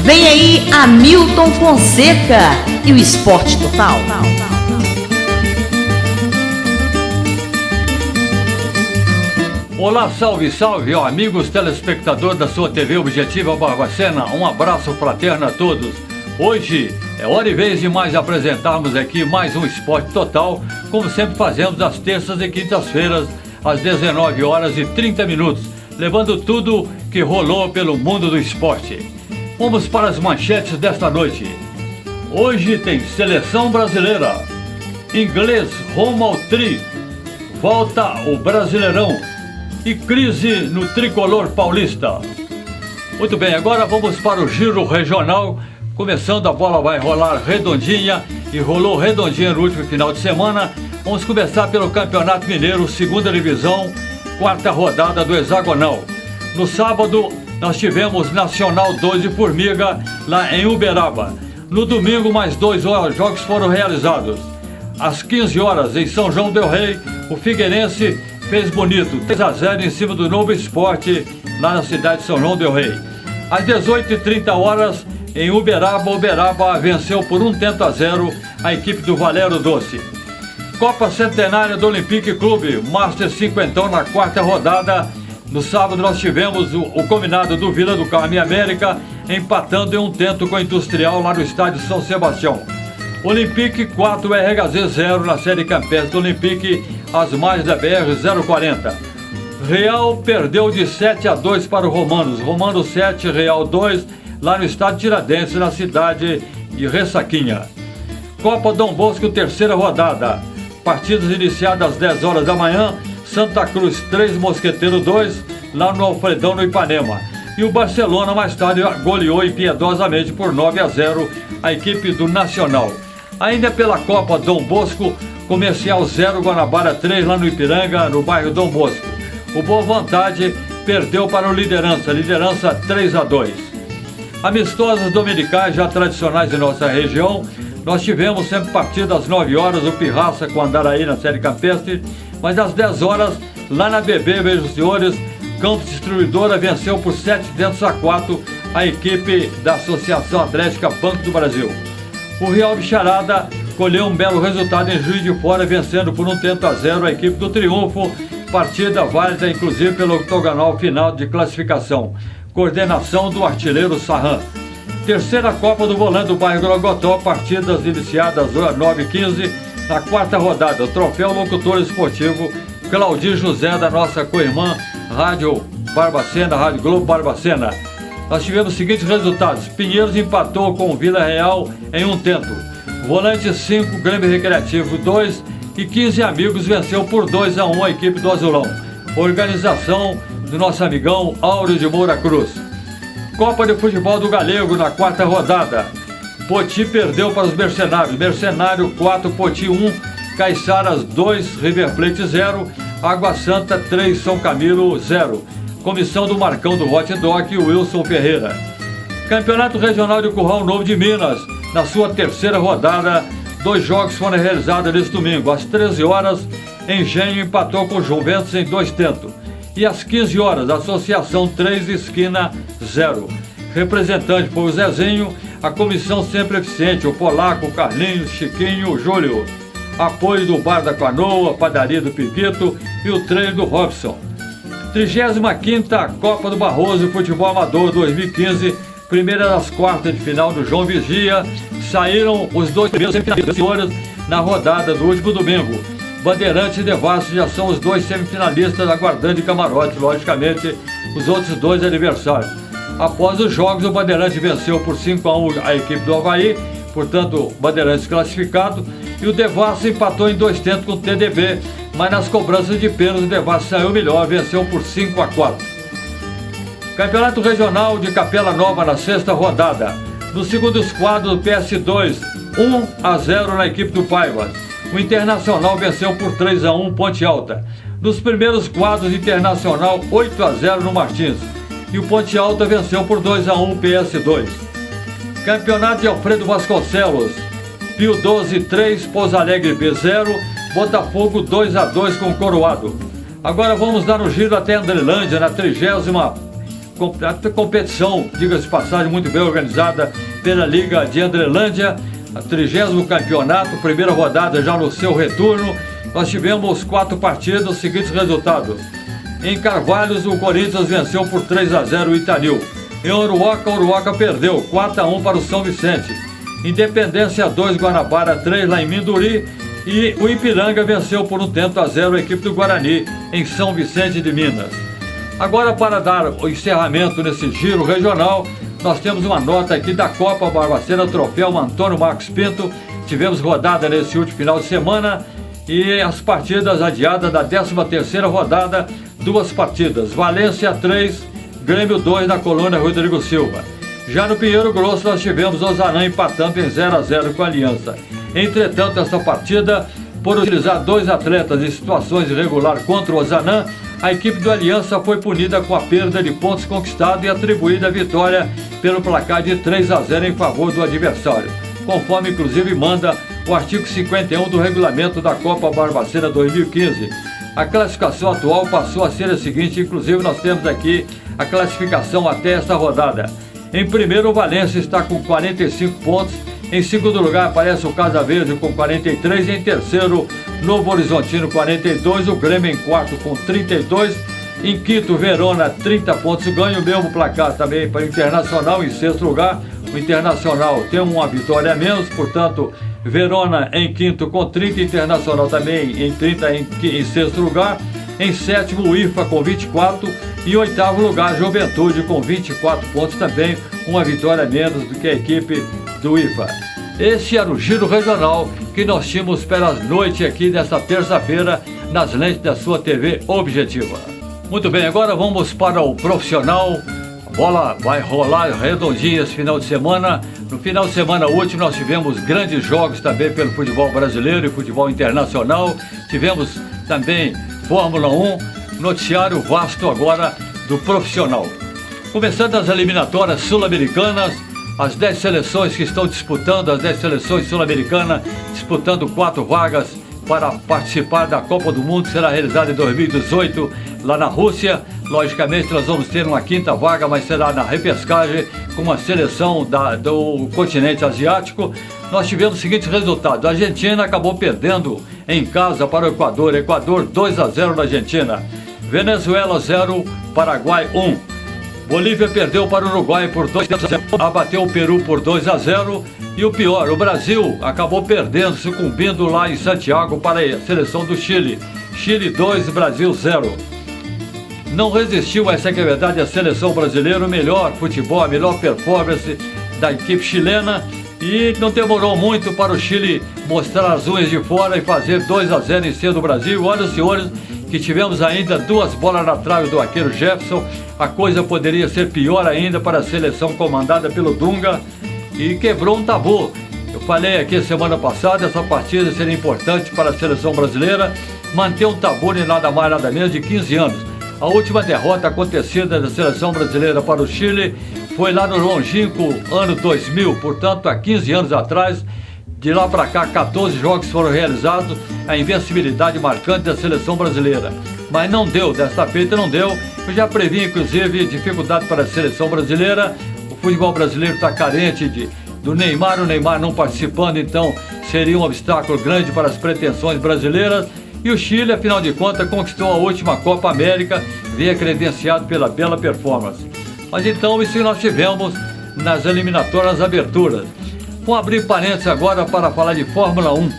Vem aí Hamilton Fonseca e o Esporte Total. Olá, salve, salve, ó, amigos telespectadores da sua TV Objetiva Barbacena. Um abraço fraterno a todos. Hoje é hora e vez de mais apresentarmos aqui mais um Esporte Total, como sempre fazemos às terças e quintas-feiras, às 19h30, levando tudo que rolou pelo mundo do esporte. Vamos para as manchetes desta noite. Hoje tem Seleção Brasileira, Inglês rumo ao tri, volta o Brasileirão e crise no tricolor paulista. Muito bem, agora vamos para o giro regional. Começando, a bola vai rolar redondinha e rolou redondinha no último final de semana. Vamos começar pelo Campeonato Mineiro, segunda divisão, quarta rodada do hexagonal. No sábado nós tivemos Nacional 2 de Formiga lá em Uberaba. No domingo mais 2 jogos foram realizados. Às 15 horas em São João del Rei, o Figueirense fez bonito, 3-0 em cima do Novo Esporte, lá na cidade de São João del Rei. Às 18h30 em Uberaba venceu por 1-0 a equipe do Valério Doce. Copa Centenária do Olympique Clube, Master 50 na quarta rodada. No sábado nós tivemos o combinado do Vila do Carmo e América empatando em 1-1 com o Industrial lá no estádio São Sebastião. Olympique 4, RHZ 0 na série campestre do Olympique, às margens da BR-040. Real perdeu de 7-2 para o Romanos. Romanos 7, Real 2, lá no estádio Tiradentes, na cidade de Ressaquinha. Copa Dom Bosco, terceira rodada. Partidas iniciadas às 10 horas da manhã. Santa Cruz 3, Mosqueteiro 2, lá no Alfredão, no Ipanema. E o Barcelona mais tarde goleou impiedosamente por 9-0 a equipe do Nacional. Ainda pela Copa Dom Bosco, Comercial 0, Guanabara 3, lá no Ipiranga, no bairro Dom Bosco. O Boa Vontade perdeu para o Liderança 3-2. Amistosos dominicais já tradicionais em nossa região. Nós tivemos sempre partida às 9 horas, o Pirraça com Andaraí na série campestre, mas às 10 horas, lá na BB, vejam os senhores, Campos Distribuidora venceu por 7-4 a equipe da Associação Atlética Banco do Brasil. O Real Bicharada colheu um belo resultado em Juiz de Fora, vencendo por 1-0 a equipe do Triunfo, partida válida inclusive pelo octogonal final de classificação. Coordenação do artilheiro Sarran. Terceira Copa do Volante do bairro Grogotó, partidas iniciadas às 9h15 na quarta rodada. O troféu locutor esportivo Claudir José, da nossa co-irmã Rádio Barbacena, Rádio Globo Barbacena. Nós tivemos os seguintes resultados: Pinheiros empatou com o Vila Real em 1-1. Volante 5, Grêmio Recreativo 2 e 15 Amigos venceu por 2-1 a equipe do Azulão. Organização do nosso amigão Áureo de Moura Cruz. Copa de Futebol do Galego na quarta rodada. Poti perdeu para os Mercenários. Mercenário 4, Poti 1, Caiçaras 2, River Plate 0, Água Santa 3, São Camilo 0. Comissão do Marcão do Hot Dog e Wilson Ferreira. Campeonato Regional de Curral Novo de Minas, na sua terceira rodada, 2 jogos foram realizados neste domingo. Às 13 horas, Engenho empatou com o Juventus em 2-0. E às 15 horas, Associação 3, Esquina 0. Representante foi o Zezinho, a comissão sempre eficiente, o Polaco, o Carlinhos, Chiquinho, o Júlio. Apoio do Bar da Canoa, Padaria do Piquito e o treino do Robson. 35ª Copa do Barroso Futebol Amador 2015, primeira das quartas de final do João Vigia. Saíram os 2 primeiros semifinalistas na rodada do último domingo. Bandeirantes e Devassos já são os 2 semifinalistas, aguardando de camarote, logicamente, os outros 2 adversários. Após os jogos, o Bandeirantes venceu por 5-1 a equipe do Avaí, portanto, o Bandeirantes classificado, e o Devassos empatou em 2-0 com o TDB, mas nas cobranças de pênalti o Devassos saiu melhor, venceu por 5-4. Campeonato Regional de Capela Nova na sexta rodada. No segundo esquadro, o PS2, 1-0 na equipe do Paivas. O Internacional venceu por 3-1 Ponte Alta. Nos primeiros quadros, Internacional 8-0 no Martins. E o Ponte Alta venceu por 2-1 PS2. Campeonato de Alfredo Vasconcelos. Pio 12, 3, Pouso Alegre B 0, Botafogo 2-2 com o Coroado. Agora vamos dar um giro até Andrelândia, na 30ª competição, diga-se de passagem, muito bem organizada pela Liga de Andrelândia, a 30º campeonato, primeira rodada já no seu retorno. Nós tivemos 4 partidas, os seguintes resultados. Em Carvalhos, o Corinthians venceu por 3-0 o Itanil. Em Uruoca, o Uruoca perdeu 4-1 para o São Vicente. Independência 2, Guanabara 3 lá em Minduri. E o Ipiranga venceu por 1-0 a equipe do Guarani em São Vicente de Minas. Agora, para dar o encerramento nesse giro regional, nós temos uma nota aqui da Copa Barbacena, troféu Antônio Marcos Pinto. Tivemos rodada nesse último final de semana e as partidas adiadas da 13ª rodada, 2 partidas, Valência 3, Grêmio 2 na colônia Rodrigo Silva. Já no Pinheiro Grosso nós tivemos Ozanam empatando em 0-0 com a Aliança. Entretanto, essa partida, por utilizar 2 atletas em situações irregulares contra o Ozanam, a equipe do Aliança foi punida com a perda de pontos conquistados e atribuída a vitória pelo placar de 3-0 em favor do adversário, conforme inclusive manda o artigo 51 do regulamento da Copa Barbacena 2015. A classificação atual passou a ser a seguinte, inclusive nós temos aqui a classificação até essa rodada. Em primeiro, o Valência está com 45 pontos. Em segundo lugar aparece o Casa Verde com 43. Em terceiro, Novo Horizontino 42. O Grêmio em quarto com 32. Em quinto, Verona 30 pontos ganho. O mesmo placar também para o Internacional em sexto lugar. O Internacional tem uma vitória a menos, portanto, Verona em quinto com 30. Internacional também em 30 em sexto lugar. Em sétimo, o IFA com 24. E em oitavo lugar, Juventude com 24 pontos também, uma vitória a menos do que a equipe do IFA. Esse era o giro regional que nós tínhamos pela noite aqui desta terça-feira nas lentes da sua TV Objetiva. Muito bem, agora vamos para o profissional. A bola vai rolar redondinha esse final de semana. No final de semana último nós tivemos grandes jogos também pelo futebol brasileiro e futebol internacional. Tivemos também Fórmula 1. Noticiário vasto agora do profissional. Começando as eliminatórias sul-americanas, as 10 seleções que estão disputando, as 10 seleções sul-americanas, disputando 4 vagas para participar da Copa do Mundo, que será realizada em 2018, lá na Rússia. Logicamente nós vamos ter uma 5ª vaga, mas será na repescagem com uma seleção do continente asiático. Nós tivemos os seguintes resultados. A Argentina acabou perdendo em casa para o Equador. Equador 2-0 na Argentina. Venezuela 0, Paraguai 1. Bolívia perdeu para o Uruguai por 2-0, abateu o Peru por 2-0. E o pior, o Brasil acabou perdendo, sucumbindo lá em Santiago para a seleção do Chile. Chile 2, Brasil 0. Não resistiu, essa é que é verdade, a seleção brasileira, o melhor futebol, a melhor performance da equipe chilena. E não demorou muito para o Chile mostrar as unhas de fora e fazer 2-0 em cima do Brasil. Olha, senhores, que tivemos ainda 2 bolas na trave do arqueiro Jefferson. A coisa poderia ser pior ainda para a seleção comandada pelo Dunga e quebrou um tabu. Eu falei aqui semana passada, essa partida seria importante para a seleção brasileira manter um tabu de nada mais nada menos de 15 anos. A última derrota acontecida da seleção brasileira para o Chile foi lá no longínquo ano 2000, portanto há 15 anos atrás. De lá para cá, 14 jogos foram realizados, a invencibilidade marcante da seleção brasileira. Mas não deu, desta feita não deu. Eu já previ, inclusive, dificuldade para a seleção brasileira. O futebol brasileiro está carente do Neymar, o Neymar não participando, então seria um obstáculo grande para as pretensões brasileiras. E o Chile, afinal de contas, conquistou a última Copa América, veio credenciado pela bela performance. Mas então, isso que nós tivemos nas eliminatórias aberturas. Vamos abrir parênteses agora para falar de Fórmula 1.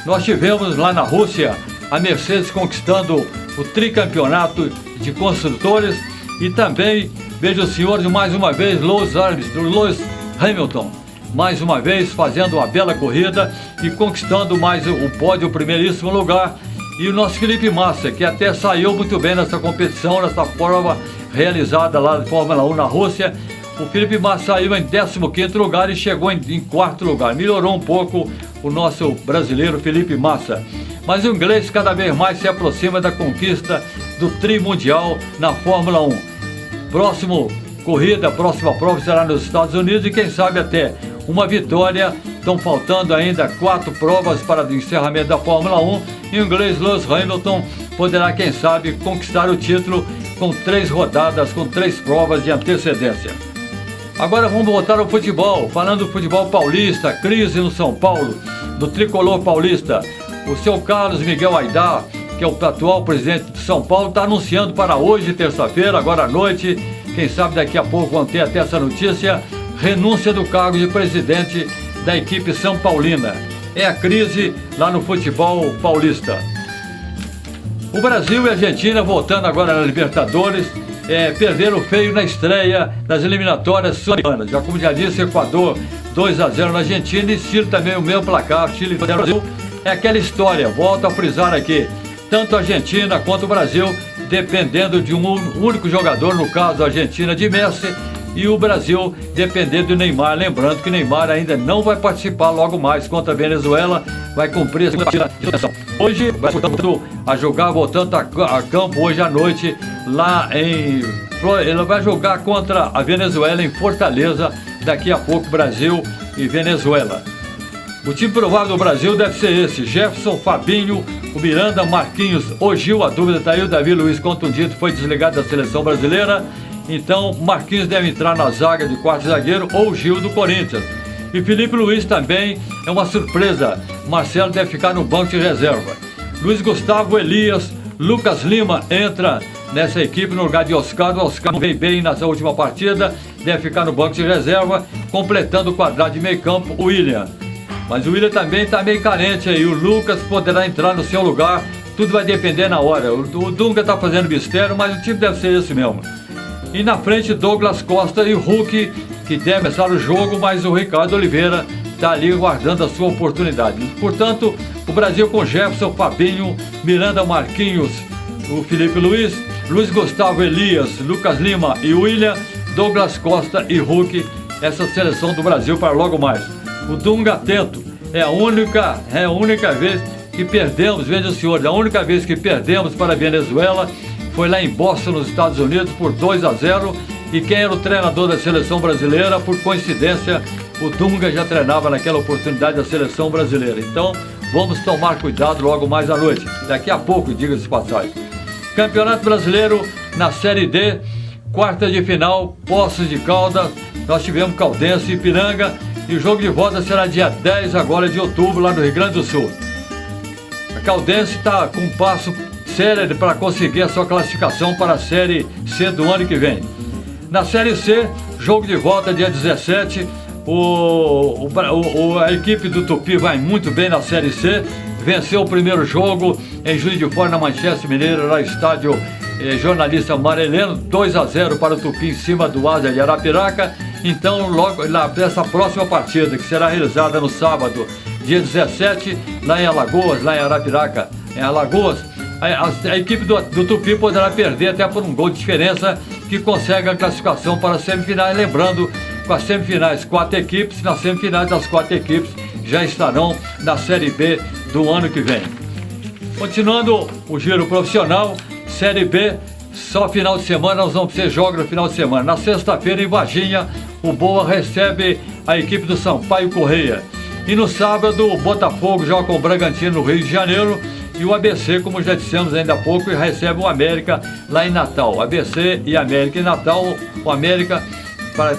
Nós tivemos lá na Rússia a Mercedes conquistando o tricampeonato de construtores e também, veja os senhores, mais uma vez, Lewis Hamilton, mais uma vez fazendo uma bela corrida e conquistando mais o pódio, o primeiríssimo lugar. E o nosso Felipe Massa, que até saiu muito bem nessa competição, nessa prova realizada lá na Fórmula 1 na Rússia. O Felipe Massa saiu em 15º lugar e chegou em 4º lugar. Melhorou um pouco o nosso brasileiro Felipe Massa. Mas o inglês cada vez mais se aproxima da conquista do tri mundial na Fórmula 1. Próxima prova será nos Estados Unidos e quem sabe até uma vitória. Estão faltando ainda 4 provas para o encerramento da Fórmula 1 e o inglês Lewis Hamilton poderá, quem sabe, conquistar o título com 3 rodadas, com 3 provas de antecedência. Agora vamos voltar ao futebol, falando do futebol paulista, crise no São Paulo, do tricolor paulista. O seu Carlos Miguel Aidar, que é o atual presidente de São Paulo, está anunciando para hoje, terça-feira, agora à noite, quem sabe daqui a pouco vão ter até essa notícia, renúncia do cargo de presidente da equipe São Paulina. É a crise lá no futebol paulista. O Brasil e a Argentina, voltando agora na Libertadores, perderam feio na estreia das eliminatórias sul-americanas. Já como já disse, Equador 2-0 na Argentina e Chile também o mesmo placar, Chile 2-0 no Brasil. É aquela história, volto a frisar aqui, tanto a Argentina quanto o Brasil, dependendo de um único jogador, no caso a Argentina de Messi, e o Brasil dependendo do Neymar. Lembrando que Neymar ainda não vai participar logo mais contra a Venezuela, vai cumprir a segunda partida de seleção. Hoje vai a jogar, voltando a campo hoje à noite, lá em... Ele vai jogar contra a Venezuela em Fortaleza, daqui a pouco Brasil e Venezuela. O time provável do Brasil deve ser esse: Jefferson, Fabinho, o Miranda, Marquinhos, o Gil, a dúvida está aí, o Davi Luiz contundido, foi desligado da seleção brasileira, então Marquinhos deve entrar na zaga de quarto zagueiro, ou o Gil do Corinthians. E Felipe Luiz também é uma surpresa, Marcelo deve ficar no banco de reserva. Luiz Gustavo, Elias, Lucas Lima entra nessa equipe no lugar de Oscar. O Oscar não veio bem nessa última partida, deve ficar no banco de reserva, completando o quadrado de meio campo, o William. Mas o William também está meio carente aí, o Lucas poderá entrar no seu lugar, tudo vai depender na hora. O Dunga está fazendo mistério, mas o time deve ser esse mesmo. E na frente, Douglas Costa e o Hulk, que deve começar o jogo, mas o Ricardo Oliveira está ali guardando a sua oportunidade. Portanto, o Brasil com Jefferson, Fabinho, Miranda, Marquinhos, o Felipe Luiz, Luiz Gustavo, Elias, Lucas Lima e William, Douglas Costa e Hulk, essa seleção do Brasil para logo mais. O Dunga atento, é a única vez que perdemos, veja os senhores, a única vez que perdemos para a Venezuela foi lá em Boston, nos Estados Unidos, por 2-0, e quem era o treinador da seleção brasileira, por coincidência, o Dunga já treinava naquela oportunidade da seleção brasileira. Então, vamos tomar cuidado logo mais à noite, daqui a pouco, diga-se de passagem. Campeonato Brasileiro na Série D, quartas de final, Poços de Caldas, nós tivemos Caldense e Ipiranga, e o jogo de volta será dia 10 agora de outubro, lá no Rio Grande do Sul. A Caldense está com um passo sério para conseguir a sua classificação para a Série C do ano que vem. Na Série C, jogo de volta dia 17, a equipe do Tupi vai muito bem na Série C, venceu o primeiro jogo em Juiz de Fora, na Manchester Mineiro, no estádio Jornalista Mareleno, 2-0 para o Tupi em cima do Ásia de Arapiraca. Então, logo nessa próxima partida, que será realizada no sábado, dia 17, lá em Alagoas, lá em Arapiraca, em Alagoas, a equipe do Tupi poderá perder até por um gol de diferença, que consegue a classificação para as semifinais. Lembrando, com as semifinais 4 equipes, nas semifinais das 4 equipes já estarão na Série B do ano que vem. Continuando o giro profissional, Série B, só final de semana, nós vamos ter jogos no final de semana. Na sexta-feira, em Varginha, o Boa recebe a equipe do Sampaio Correia. E no sábado, o Botafogo joga com o Bragantino no Rio de Janeiro. E o ABC, como já dissemos ainda há pouco, recebe o América lá em Natal. ABC e América em Natal. O América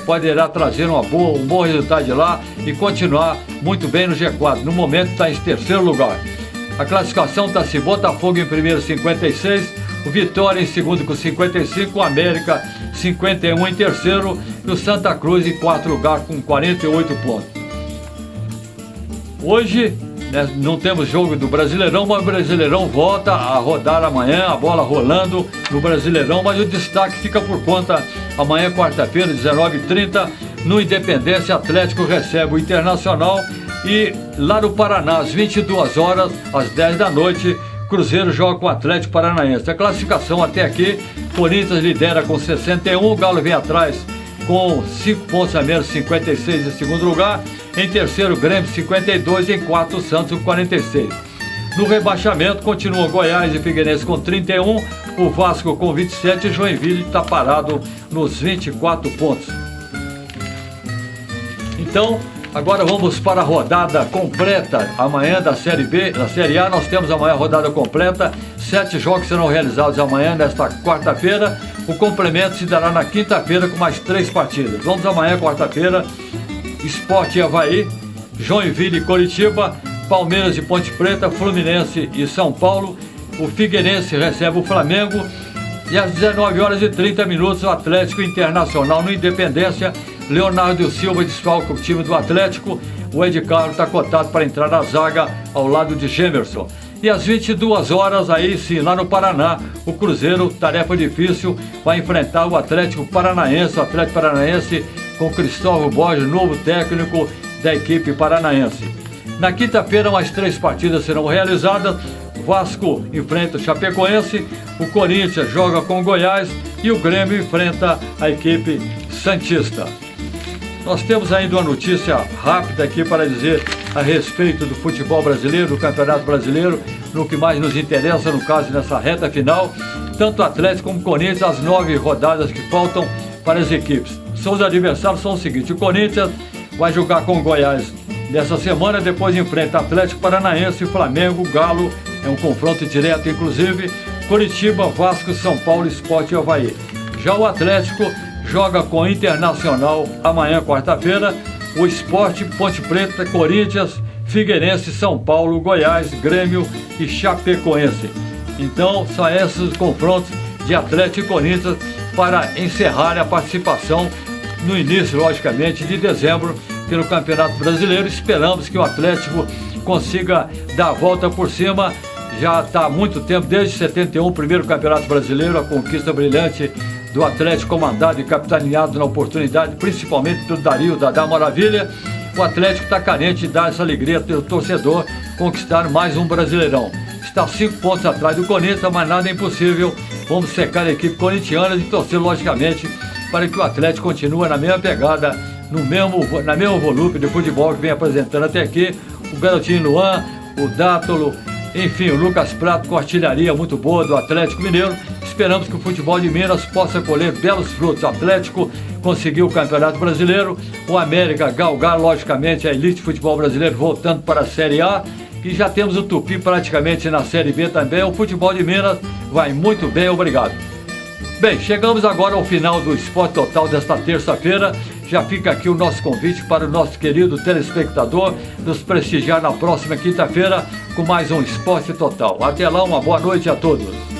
poderá trazer um bom resultado de lá e continuar muito bem no G4. No momento está em terceiro lugar. A classificação está assim: Botafogo em primeiro, 56, o Vitória em segundo com 55, o América 51 em terceiro e o Santa Cruz em quarto lugar com 48 pontos. Hoje, né, não temos jogo do Brasileirão, mas o Brasileirão volta a rodar amanhã, a bola rolando no Brasileirão, mas o destaque fica por conta amanhã, quarta-feira, 19h30, no Independência, Atlético recebe o Internacional, e lá no Paraná, às 22 horas, às 10 da noite, Cruzeiro joga com o Atlético Paranaense. A classificação até aqui: Corinthians lidera com 61, o Galo vem atrás com 5 pontos a menos, 56 em segundo lugar. Em terceiro, Grêmio, 52, em quarto, Santos, com 46. No rebaixamento, continuam Goiás e Figueirense com 31, o Vasco com 27 e Joinville está parado nos 24 pontos. Então, agora vamos para a rodada completa amanhã da Série B. Na Série A nós temos amanhã a rodada completa, 7 jogos serão realizados amanhã, nesta quarta-feira. O complemento se dará na quinta-feira com mais 3 partidas. Vamos amanhã, quarta-feira, Sport e Avaí, Joinville e Coritiba, Palmeiras e Ponte Preta, Fluminense e São Paulo. O Figueirense recebe o Flamengo. E às 19h30, o Atlético Internacional no Independência. Leonardo Silva desfalca o time do Atlético. O Ed Carlos está cotado para entrar na zaga ao lado de Gemerson. E às 22h, aí sim, lá no Paraná, o Cruzeiro, tarefa difícil, vai enfrentar o Atlético Paranaense. O Atlético Paranaense com Cristóvão Borges, novo técnico da equipe paranaense. Na quinta-feira, mais 3 partidas serão realizadas. Vasco enfrenta o Chapecoense, o Corinthians joga com o Goiás e o Grêmio enfrenta a equipe santista. Nós temos ainda uma notícia rápida aqui para dizer a respeito do futebol brasileiro, do Campeonato Brasileiro, no que mais nos interessa, no caso, nessa reta final. Tanto o Atlético como o Corinthians, as 9 rodadas que faltam para as equipes. Seus adversários são os seguintes: o Corinthians vai jogar com o Goiás nessa semana, depois enfrenta Atlético Paranaense, Flamengo, Galo, é um confronto direto inclusive, Coritiba, Vasco, São Paulo, Sport e Avaí. Já o Atlético joga com o Internacional amanhã, quarta-feira, o Sport, Ponte Preta, Corinthians, Figueirense, São Paulo, Goiás, Grêmio e Chapecoense. Então são esses confrontos de Atlético e Corinthians para encerrar a participação no início, logicamente, de dezembro pelo Campeonato Brasileiro. Esperamos que o Atlético consiga dar a volta por cima. Já está há muito tempo, desde 71, o primeiro Campeonato Brasileiro, a conquista brilhante do Atlético, comandado e capitaneado na oportunidade, principalmente pelo Dario Dadá Maravilha. O Atlético está carente de dar essa alegria ao torcedor, conquistar mais um Brasileirão. Está 5 pontos atrás do Corinthians, mas nada é impossível. Vamos secar a equipe corintiana e torcer, logicamente, para que o Atlético continue na mesma pegada, na mesma volume de futebol que vem apresentando até aqui. O garotinho Luan, o Dátolo, enfim, o Lucas Prato com artilharia muito boa do Atlético Mineiro. Esperamos que o futebol de Minas possa colher belos frutos. O Atlético conseguiu o Campeonato Brasileiro, o América galgar, logicamente, a elite futebol brasileiro voltando para a Série A. E já temos o Tupi praticamente na Série B também. O futebol de Minas vai muito bem, obrigado. Bem, chegamos agora ao final do Esporte Total desta terça-feira. Já fica aqui o nosso convite para o nosso querido telespectador nos prestigiar na próxima quinta-feira com mais um Esporte Total. Até lá, uma boa noite a todos.